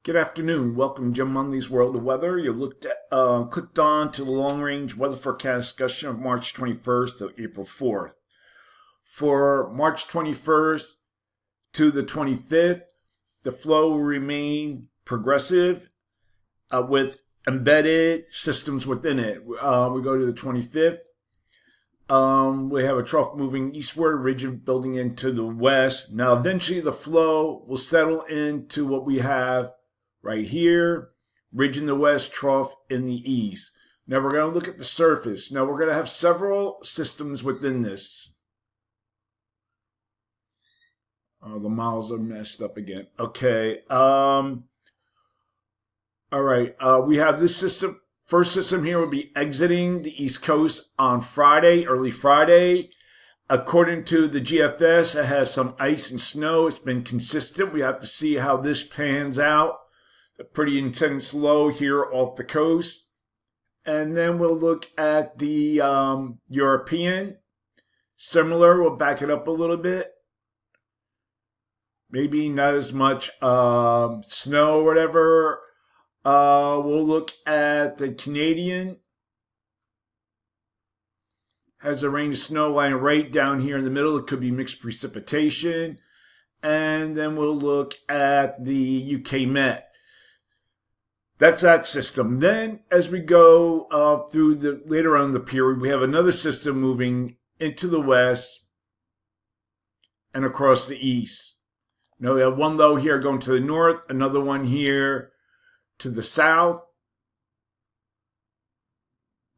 Good afternoon. Welcome to Jim Munley's World of Weather. You clicked on to the long-range weather forecast discussion of March 21st to April 4th. For March 21st to the 25th, the flow will remain progressive with embedded systems within it. We go to the 25th. We have a trough moving eastward, ridge building into the west. Now, eventually, the flow will settle into what we have right here, ridge in the west, trough in the east. Now we're going to look at the surface. Now we're going to have several systems within this. Oh, the models are messed up again. Okay. All right. We have this system. First system here will be exiting the East Coast on Friday, early Friday. According to the GFS, it has some ice and snow. It's been consistent. We have to see how this pans out. A pretty intense low here off the coast. And then we'll look at the European. Similar, we'll back it up a little bit. Maybe not as much snow or whatever. We'll look at the Canadian. Has a range of snow lying right down here in the middle. It could be mixed precipitation. And then we'll look at the UK Met. That's that system. Then, as we go through the later on in the period, we have another system moving into the west and across the east. Now we have one low here going to the north, another one here to the south.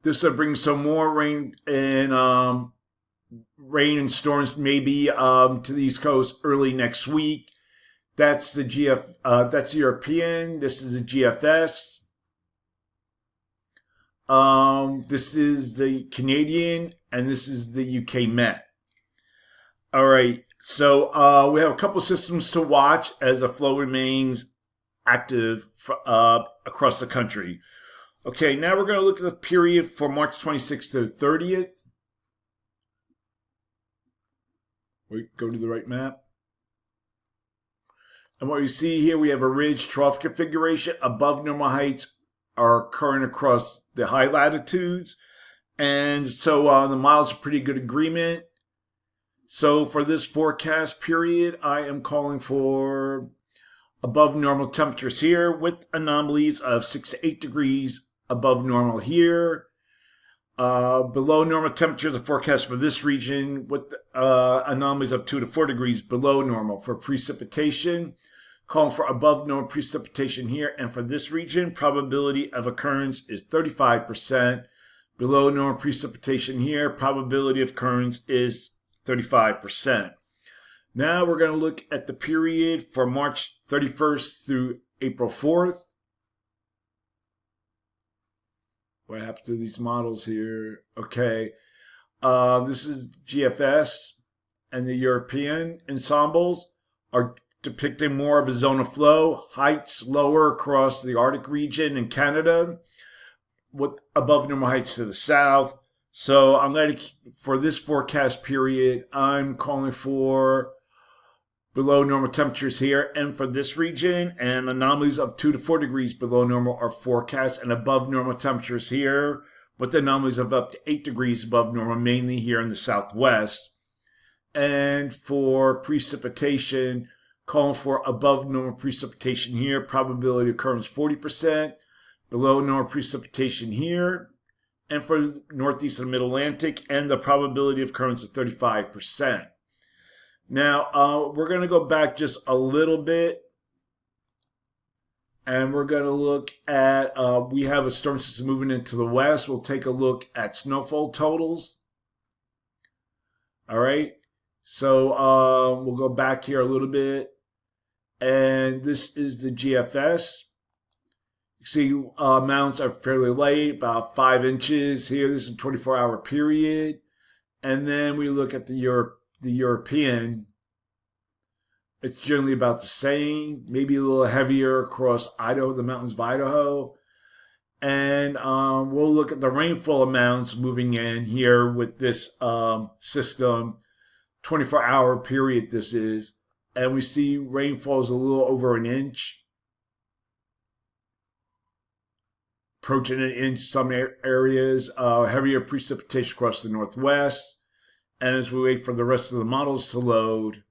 This will bring some more rain and storms maybe to the East Coast early next week. That's the that's the European. This is the GFS. This is the Canadian, and this is the UK Met. All right, so we have a couple systems to watch as the flow remains active across the country. Okay, now we're going to look at the period for March 26th to 30th. Wait, go to the right map. And what you see here, we have a ridge trough configuration. Above normal heights are occurring across the high latitudes. And so the models are pretty good agreement. So for this forecast period, I am calling for above normal temperatures here with anomalies of 6 to 8 degrees above normal here. Below normal temperature, the forecast for this region with anomalies of 2 to 4 degrees below normal. For precipitation, calling for above normal precipitation here. And for this region, probability of occurrence is 35%. Below normal precipitation here, probability of occurrence is 35%. Now we're going to look at the period for March 31st through April 4th. What happened to these models here? Okay. This is GFS, and the European ensembles are depicting more of a zone of flow. Heights lower across the Arctic region and Canada, with above normal heights to the south. So I'm going to, for this forecast period, I'm calling for below normal temperatures here and for this region, and anomalies of 2 to 4 degrees below normal are forecast, and above normal temperatures here with anomalies of up to 8 degrees above normal, mainly here in the southwest. And for precipitation, calling for above normal precipitation here, probability of occurrence 40%, below normal precipitation here, and for the northeast and mid-Atlantic, and the probability of occurrence is 35%. Now, we're going to go back just a little bit, and we're going to look at, we have a storm system moving into the west. We'll take a look at snowfall totals. All right, so we'll go back here a little bit, and this is the GFS. You see amounts are fairly light, about 5 inches here. This is a 24-hour period. And then we look at the European. It's generally about the same, maybe a little heavier across Idaho, the mountains of Idaho. And we'll look at the rainfall amounts moving in here with this system, 24-hour period this is. And we see rainfall is a little over an inch, approaching an inch some areas, heavier precipitation across the northwest. And as we wait for the rest of the models to load,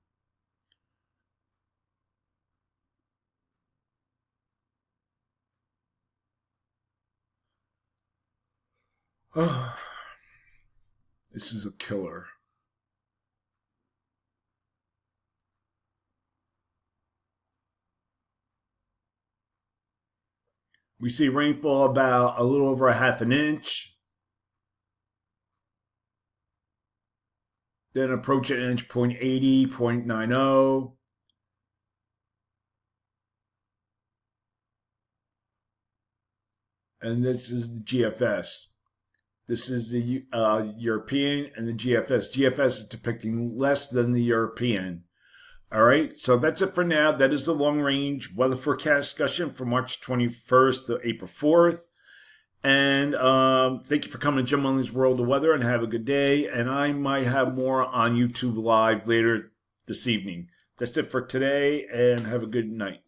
this is a killer. We see rainfall about a little over a half an inch. Then approach an inch, 0.80, 0.90. And this is the GFS. This is the European and the GFS. GFS is depicting less than the European. All right, so that's it for now. That is the long-range weather forecast discussion for March 21st to April 4th. And thank you for coming to Jim Munley's World of Weather, and have a good day. And I might have more on YouTube Live later this evening. That's it for today, and have a good night.